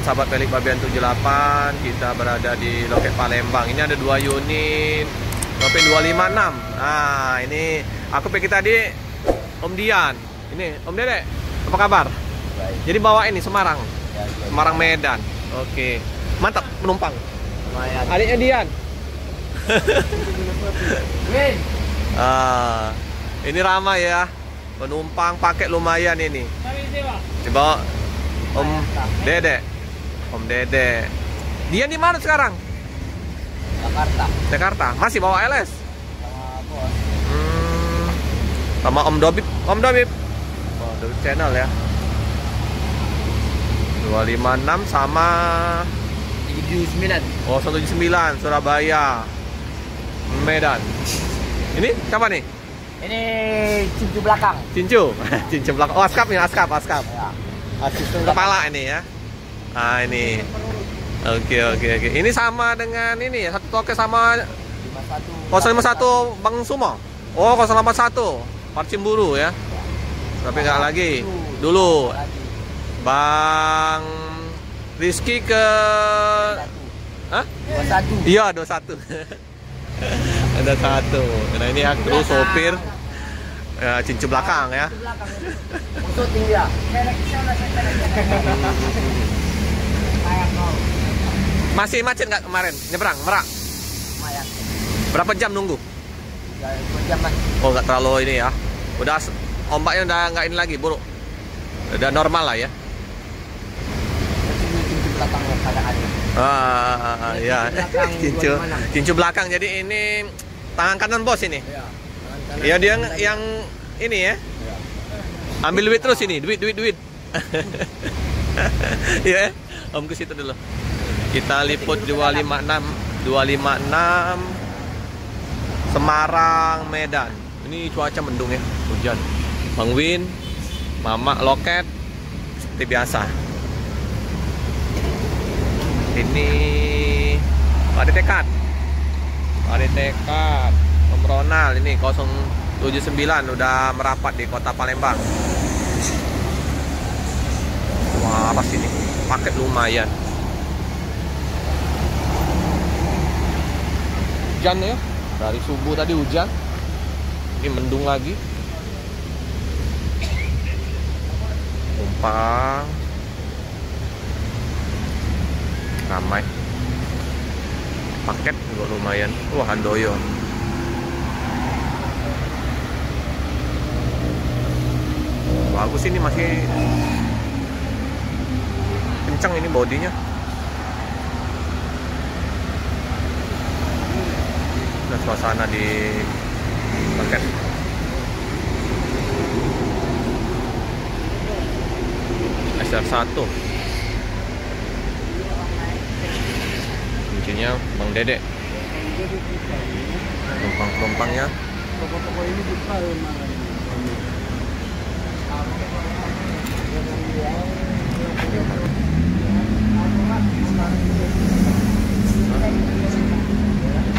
Sahabat Pelik Babian 78, kita berada di loket Palembang. Ini ada 2 unit Novin 256. Nah, ini aku pergi tadi Om Dian. Ini Om Dede, apa kabar? Baik. Jadi bawa ini Semarang. Ya, Semarang Medan. Oke. Mantap penumpang. lumayan. Adiknya Dian. Ini ramai ya. Penumpang pakai lumayan ini. Dibawa Om Dede. Om Dede. Dian di mana sekarang? Jakarta. Jakarta. Masih bawa LS? Sama bos. Sama Om Dobib. Om Dobib. Oh, Dobib channel ya. 256 sama 79. oh 179 Surabaya Medan. Ini siapa nih? Ini cincu belakang. Cincu. Cincu belakang. Oh, Askap nih, Askap. Ya. Asisten kepala ini ya. Ah, ini. Oke. Ini sama dengan ini ya, satu toke sama 51. 051 Bang Sumo. Oh, 081 Parcimburu ya. Tapi nggak lagi. Dulu Bang Rizky ke 21. Iya, 21. Ada 1. Nah, ini ya kru sopir ya, cincu belakang ya. Musuh tinggi ya. Masih macet nggak kemarin? Nyebrang, Merak. Lumayan. Berapa jam nunggu? Ya, 2 jam mas. Oh, nggak terlalu ini ya. Udah ombaknya udah nggak ini lagi, buruk. Udah normal lah ya. Cincu belakang pada hari. Ya. Belakang Cincu belakang. Jadi ini tangan kanan bos ini. Ya. Ya, dia yang ini ya. Ambil duit terus ini, duit. Ya, Om ke situ dulu. Kita liput 256 Semarang Medan. Ini cuaca mendung ya, hujan. Bang Win, Mama loket seperti biasa. Ini ada tekad. Om Ronald ini 079 udah merapat di kota Palembang. Wah, apa sih ini? Paket lumayan. Hujan ya, dari subuh tadi hujan. Ini mendung lagi. Tumpang. Ramai. Paket juga lumayan. Wah, Handoyo. Bagus ini, masih kencang ini bodinya. Nah, suasana di paket. SR1. Kuncinya Bang Dede. Penumpang-penumpangnya. Toko-toko ini buka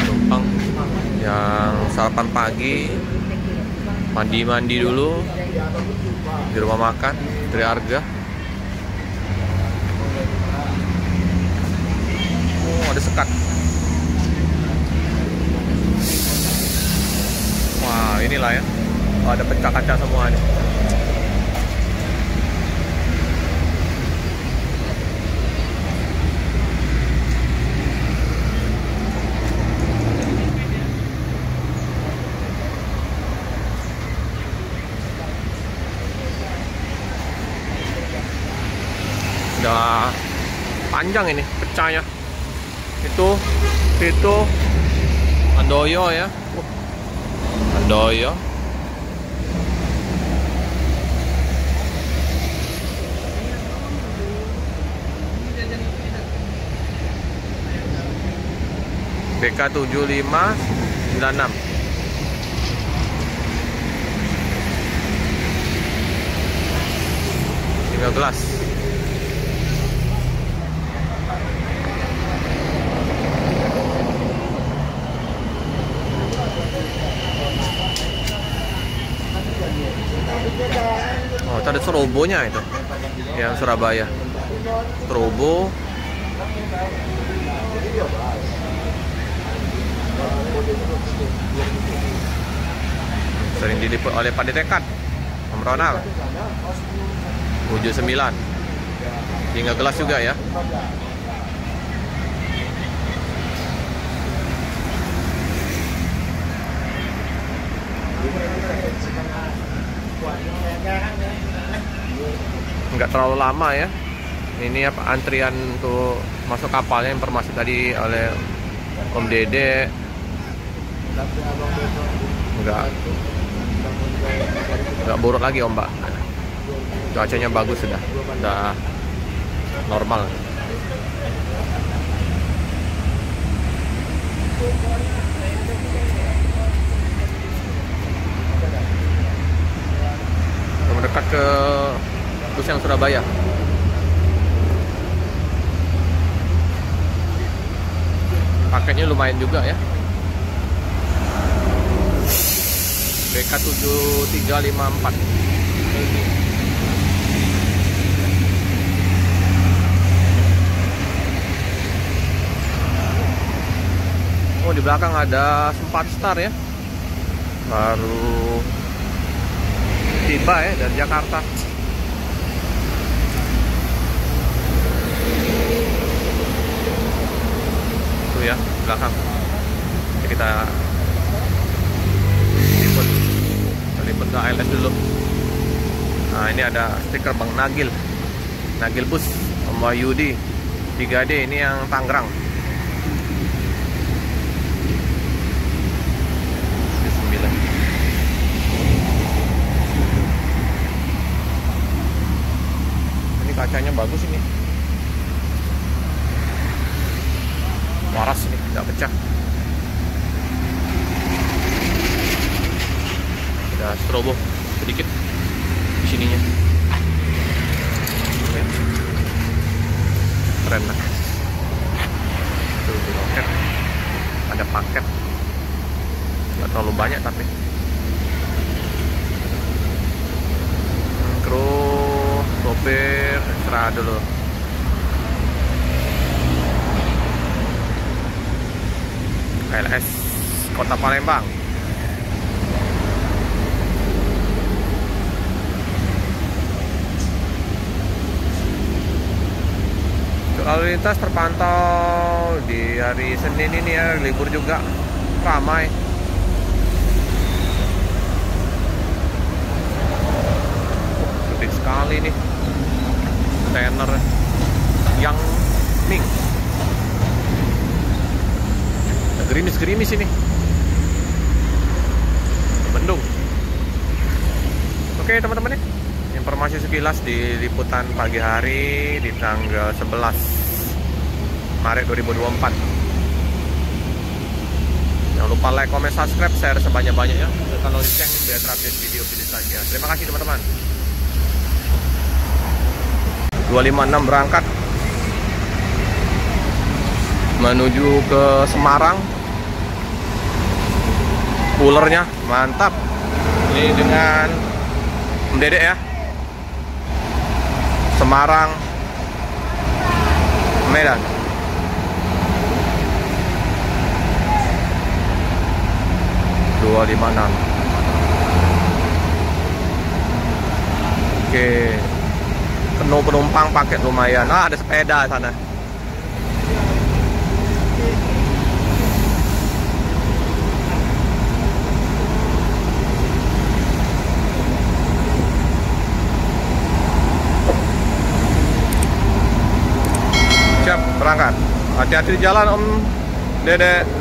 Penumpang yang sarapan pagi, mandi dulu di rumah makan Tri Arga. Oh, ada sekat. Wah, inilah ya. Oh, ada pecah kaca semua nih. Udah panjang ini pecahnya. Itu Handoyo ya. Handoyo. BK 7596. Belas. Oh, itu ada Serobonya itu, yang Surabaya. Strobo. Sering diliput oleh Pak Detekan Om Ronald. 79. Hingga gelas juga ya. Nggak terlalu lama ya. Ini apa antrian untuk masuk kapalnya, informasi tadi oleh Om Dede. Nggak buruk lagi Om Mbak. Cuacanya bagus sudah normal. Mendekat ke bus yang Surabaya. Paketnya lumayan juga ya. BK 7354. Oh, di belakang ada Sempat Star ya. Baru tiba ya dari Jakarta. Tuh ya, belakang. Jadi kita liput ke ALS dulu. Nah, ini ada stiker Bang Nagil Bus, Om Wahyudi 3D, ini yang Tangerang. Ini kacanya bagus ini. Waras ini, tidak pecah. Ada strobo sedikit di sininya. Oke. Keren lah. Tuh di loket ada paket. Nggak terlalu banyak tapi. Kru, sopir, istirahat dulu. ALS Kota Palembang. Lalu lintas terpantau di hari Senin ini ya, libur juga, ramai. Sedikit sekali nih kontainer yang Ming. Gerimis-gerimis ini. Mendung. Oke teman-teman ya, informasi sekilas di liputan pagi hari di tanggal 11 Maret 2024. Jangan lupa like, comment, subscribe, share sebanyak-banyaknya, tekan lonceng biar terupdate video-video saja. Terima kasih teman-teman. 256 berangkat menuju ke Semarang. Coolernya mantap. Ini dengan Om Dede ya. Semarang, Medan. (256). Oke, penuh penumpang, paket lumayan. Ah, ada sepeda sana. Siap, berangkat. Hati-hati di jalan Om Dede.